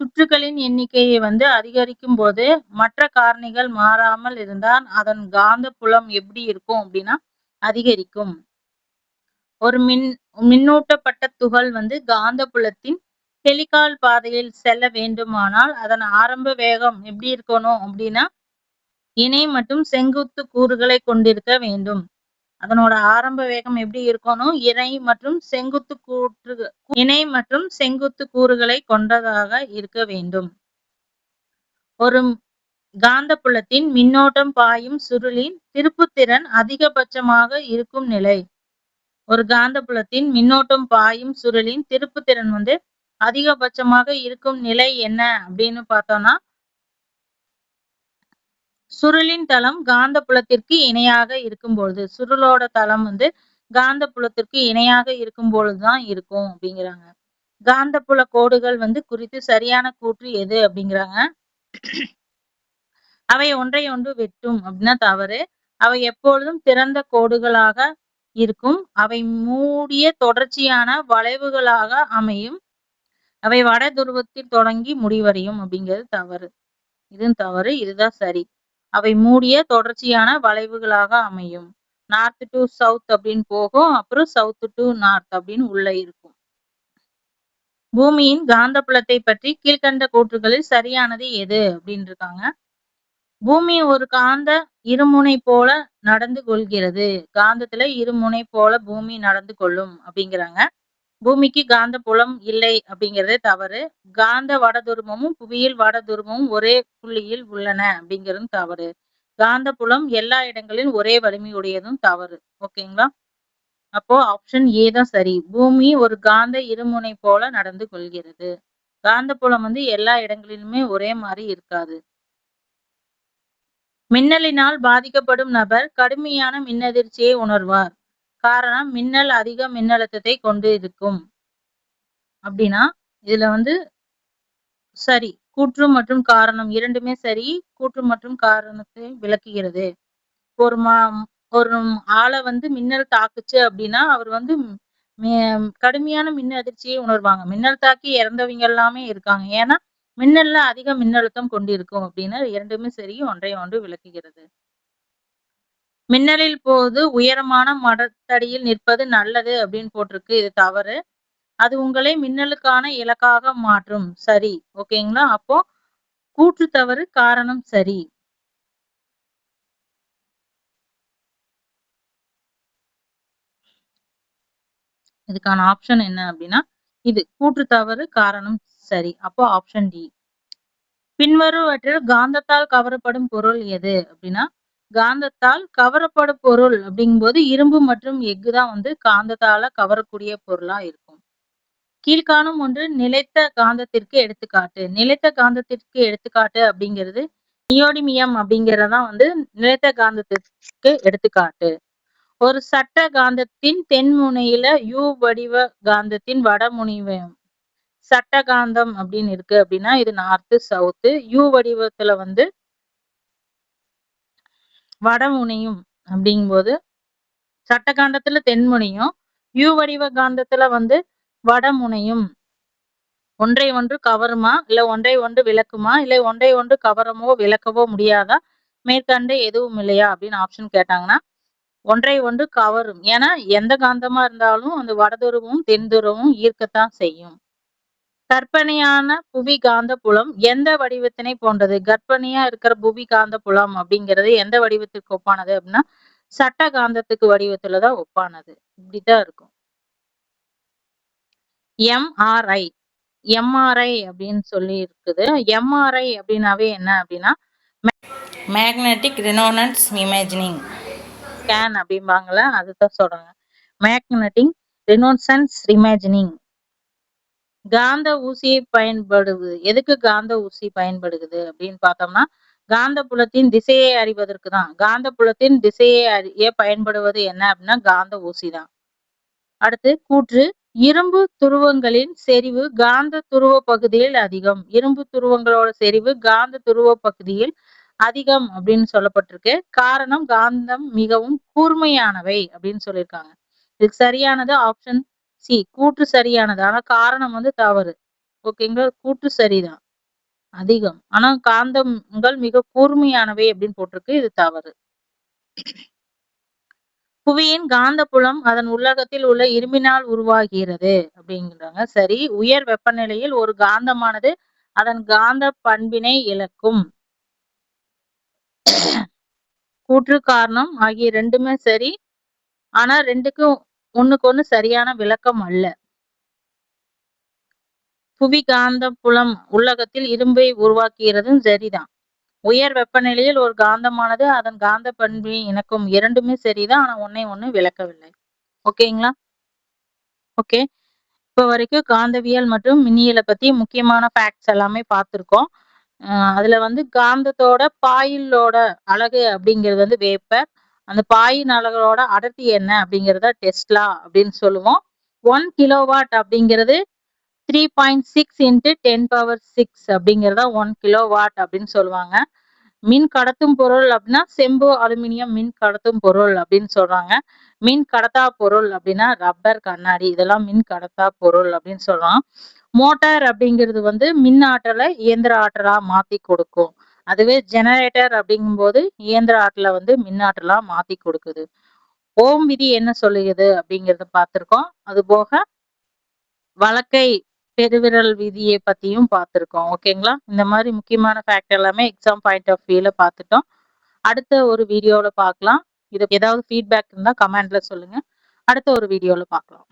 சுற்றுகளின் எண்ணிக்கையை வந்து அதிகரிக்கும் போது மற்ற காரணிகள் மாறாமல் இருந்தால் அதன் காந்த புலம் எப்படி இருக்கும் அப்படின்னா அதிகரிக்கும். ஒரு மின்னூட்டப்பட்ட துகள் வந்து காந்த புலத்தின் ஹெலிகால் பாதையில் செல்ல வேண்டுமானால் அதன் ஆரம்ப வேகம் எப்படி இருக்கணும் அப்படின்னா இணை மற்றும் செங்குத்து கூறுகளை கொண்டிருக்க வேண்டும். அதனோட ஆரம்ப வேகம் எப்படி இருக்கணும்? இணை மற்றும் செங்குத்து கூறுகளை கொண்டதாக இருக்க வேண்டும். ஒரு காந்த புலத்தின் மின்னோட்டம் பாயும் சுருளின் திருப்புத்திறன் அதிகபட்சமாக இருக்கும் நிலை. ஒரு காந்த புலத்தின் மின்னோட்டம் பாயும் சுருளின் திருப்புத்திறன் வந்து அதிகபட்சமாக இருக்கும் நிலை என்ன அப்படின்னு பார்த்தோம்னா சுருளின் தளம் காந்த புலத்திற்கு இணையாக இருக்கும் பொழுது, சுருளோட தளம் வந்து காந்த புலத்திற்கு இணையாக இருக்கும் பொழுதுதான் இருக்கும் அப்படிங்கிறாங்க. காந்த புல கோடுகள் வந்து குறித்து சரியான கூற்று எது அப்படிங்கிறாங்க. அவை ஒன்றை ஒன்று வெட்டும் அப்படின்னா தவறு. அவை எப்பொழுதும் திறந்த கோடுகளாக இருக்கும். அவை மூடிய தொடர்ச்சியான வளைவுகளாக அமையும். அவை வட துருவத்தில் தொடங்கி முடிவடையும் அப்படிங்கிறது தவறு. இதுவும் தவறு, இதுதான் சரி. அவை மூடிய தொடர்ச்சியான வளைவுகளாக அமையும். நார்த் டு சவுத் அப்படின்னு போகும், அப்புறம் சவுத் டு நார்த் அப்படின்னு உள்ள இருக்கும். பூமியின் காந்தப்புலத்தை பற்றி கீழ்கண்ட கூற்றுகளில் சரியானது எது அப்படின்னு இருக்காங்க. பூமி ஒரு காந்த இருமுனை போல நடந்து கொள்கிறது. காந்தத்துல இருமுனை போல பூமி நடந்து கொள்ளும் அப்படிங்கிறாங்க. பூமிக்கு காந்த புலம் இல்லை அப்படிங்கிறதே தவறு. காந்த வடதுருவமும் புவியியல் வடதுருவமும் ஒரே புள்ளியில் உள்ளன அப்படிங்கிறதும் தவறு. காந்த புலம் எல்லா இடங்களிலும் ஒரே வலிமையுடையதும் தவறு. ஓகேங்களா? அப்போ ஆப்ஷன் ஏ தான் சரி. பூமி ஒரு காந்த இருமுனை போல நடந்து கொள்கிறது. காந்த புலம் வந்து எல்லா இடங்களிலுமே ஒரே மாதிரி இருக்காது. மின்னலினால் பாதிக்கப்படும் நபர் கடுமையான மின்னதிர்ச்சியை உணர்வார். காரணம் மின்னல் அதிக மின்னழுத்தத்தை கொண்டு இருக்கும். அப்படின்னா இதுல வந்து சரி, கூற்று மற்றும் காரணம் இரண்டுமே சரி. கூற்று மற்றும் காரணத்தை விளக்குகிறது. ஒரு ஒரு ஆளை வந்து மின்னல் தாக்குச்சு அப்படின்னா அவர் வந்து கடுமையான மின் அதிர்ச்சியை உணர்வாங்க. மின்னல் தாக்கி இறந்தவங்க எல்லாமே இருக்காங்க. ஏன்னா மின்னல்ல அதிக மின்னழுத்தம் கொண்டிருக்கும் அப்படின்னு இரண்டுமே சரி, ஒன்றை ஒன்று விளக்குகிறது. மின்னலில் போது உயரமான மரத்தடியில் நிற்பது நல்லது அப்படின்னு போட்டிருக்கு. இது தவறு. அது உங்களை மின்னலுக்கான இலக்காக மாற்றும். சரி, ஓகேங்களா? அப்போ கூற்று தவறு, காரணம் சரி. இதுக்கான ஆப்ஷன் என்ன அப்படின்னா இது கூற்று தவறு, காரணம் சரி. அப்போ ஆப்ஷன் டி. பின்வருவற்றில் காந்தத்தால் கவரப்படும் பொருள் எது அப்படின்னா காந்தத்தால் கவரப்படும் பொருள் அப்படிங்கும்போது இரும்பு மற்றும் எஃகு தான் வந்து காந்தத்தால கவரக்கூடிய பொருளா இருக்கும். கீழ்காணும் ஒன்று நிலைத்த காந்தத்திற்கு எடுத்துக்காட்டு. நிலைத்த காந்தத்திற்கு எடுத்துக்காட்டு அப்படிங்கிறது நியோடிமியம் அப்படிங்கறதான் வந்து நிலைத்த காந்தத்திற்கு எடுத்துக்காட்டு. ஒரு சட்ட காந்தத்தின் தென்முனையில யூ வடிவ காந்தத்தின் வடமுனைவு சட்ட காந்தம் அப்படின்னு இருக்கு அப்படின்னா இது நார்த்து சவுத்து. யூ வடிவத்துல வந்து வடமுனையும் அப்படிங்கும்போது சட்ட காந்தத்துல தென்முனையும் யூ வடிவ காந்தத்துல வந்து வடமுனையும் ஒன்றை ஒன்று கவருமா இல்ல ஒன்றை ஒன்று விளக்குமா இல்ல ஒன்றை ஒன்று கவரமோ விளக்கவோ முடியாதா மேற்கண்ட எதுவும் இல்லையா அப்படின்னு ஆப்ஷன் கேட்டாங்கன்னா ஒன்றை ஒன்று கவரும். ஏன்னா எந்த காந்தமா இருந்தாலும் அந்த வடதுருவும் தென் துருவும் ஈர்க்கத்தான் செய்யும். கற்பனையான புவி காந்த புலம் எந்த வடிவத்தினை போன்றது? கற்பனையா இருக்கிற புவி காந்த புலம் அப்படிங்கிறது எந்த வடிவத்திற்கு ஒப்பானது அப்படின்னா சட்ட காந்தத்துக்கு வடிவத்துலதான் ஒப்பானது. இப்படிதான் இருக்கும். எம்ஆர்ஐ எம்ஆர்ஐ அப்படின்னு சொல்லி இருக்குது. எம்ஆர்ஐ அப்படின்னாவே என்ன அப்படின்னா மேக்னெட்டிக் ரெசோனன்ஸ் இமேஜினிங் ஸ்கேன் அப்படிம்பாங்களா, அதுதான் சொல்றாங்க. Magnetic resonance imagining. காந்த ஊசியை பயன்படுவது எதுக்கு காந்த ஊசி பயன்படுகிறது அப்படின்னு பார்த்தோம்னா காந்த புலத்தின் திசையை அறிவதற்கு தான். காந்த புலத்தின் திசையை அறிய பயன்படுவது என்ன அப்படின்னா காந்த ஊசி தான். அடுத்து கூற்று இரும்பு துருவங்களின் செறிவு காந்த துருவ பகுதியில் அதிகம். இரும்பு துருவங்களோட செறிவு காந்த துருவ பகுதியில் அதிகம் அப்படின்னு சொல்லப்பட்டிருக்கு. காரணம் காந்தம் மிகவும் கூர்மையானவை அப்படின்னு சொல்லியிருக்காங்க. இதுக்கு சரியானது ஆப்ஷன் சி, கூற்று சரியானது. ஆனா காரணம் வந்து தவறு. ஓகேங்களா? கூற்று சரிதான், அதிகம். ஆனா காந்தங்கள் மிக கூர்மையானவை அப்படின்னு போட்டிருக்கு. இது தவறு. புவியின் காந்த புலம் அதன் உள்ளகத்தில் உள்ள இரும்பினால் உருவாகிறது அப்படிங்கிறாங்க. சரி, உயர் வெப்பநிலையில் ஒரு காந்தமானது அதன் காந்த பண்பினை இழக்கும். கூற்று காரணம் ஆகிய ரெண்டுமே சரி. ஆனா ரெண்டுக்கும் ஒண்ணுக்கு ஒண்ணு சரியான விளக்கம் அல்ல. புவி காந்த புலம் உள்ளகத்தில் இரும்பை உருவாக்குகிறதும் சரிதான். உயர் வெப்பநிலையில் ஒரு காந்தமானது அதன் காந்த பண்பை இணைக்கும். இரண்டுமே சரிதான். ஆனா ஒண்ணே ஒண்ணு விளக்கவில்லை. ஓகேங்களா? ஓகே, இப்போ வரைக்கும் காந்தவியல் மற்றும் மின்னியலை பத்தி முக்கியமான ஃபேக்ட்ஸ் எல்லாமே பார்த்திருக்கோம். அதுல வந்து காந்தத்தோட பாயிலோட அலகு அப்படிங்கிறது வந்து வேப்பர். அந்த பாயின் அலகோட அடர்த்தி என்ன அப்படிங்கிறத டெஸ்லா அப்படின்னு சொல்லுவோம். 1 கிலோவாட் அப்படிங்கிறது 3.6 × 10⁶ அப்படிங்கிறதா 1 கிலோவாட் அப்படின்னு சொல்லுவாங்க. மின் கடத்தும் பொருள் அப்படின்னா செம்பு அலுமினியம் மின் கடத்தும் பொருள் அப்படின்னு சொல்றாங்க. மின் கடத்தா பொருள் அப்படின்னா ரப்பர் கண்ணாடி இதெல்லாம் மின் கடத்தா பொருள் அப்படின்னு சொல்றோம். மோட்டார் அப்படிங்கிறது வந்து மின் ஆற்றலை இயந்திர ஆற்றலா மாத்தி கொடுக்கும். அதுவே ஜெனரேட்டர் அப்படிங்கும்போது இயந்திர ஆற்றலை வந்து மின் ஆற்றலா மாத்தி கொடுக்குது. ஓம் விதி என்ன சொல்லுகிறது அப்படிங்கறத பார்த்திருக்கோம். அது போக வழக்கை பெருவிரல் விதியை பத்தியும் பார்த்திருக்கோம். ஓகேங்களா? இந்த மாதிரி முக்கியமான ஃபேக்ட் எல்லாமே எக்ஸாம் பாயிண்ட் ஆஃப் வியூல பார்த்துட்டோம். அடுத்த ஒரு வீடியோல பார்க்கலாம். இது ஏதாவது ஃபீட்பேக் இருந்தா கமெண்ட்ல சொல்லுங்க. அடுத்த ஒரு வீடியோல பார்க்கலாம்.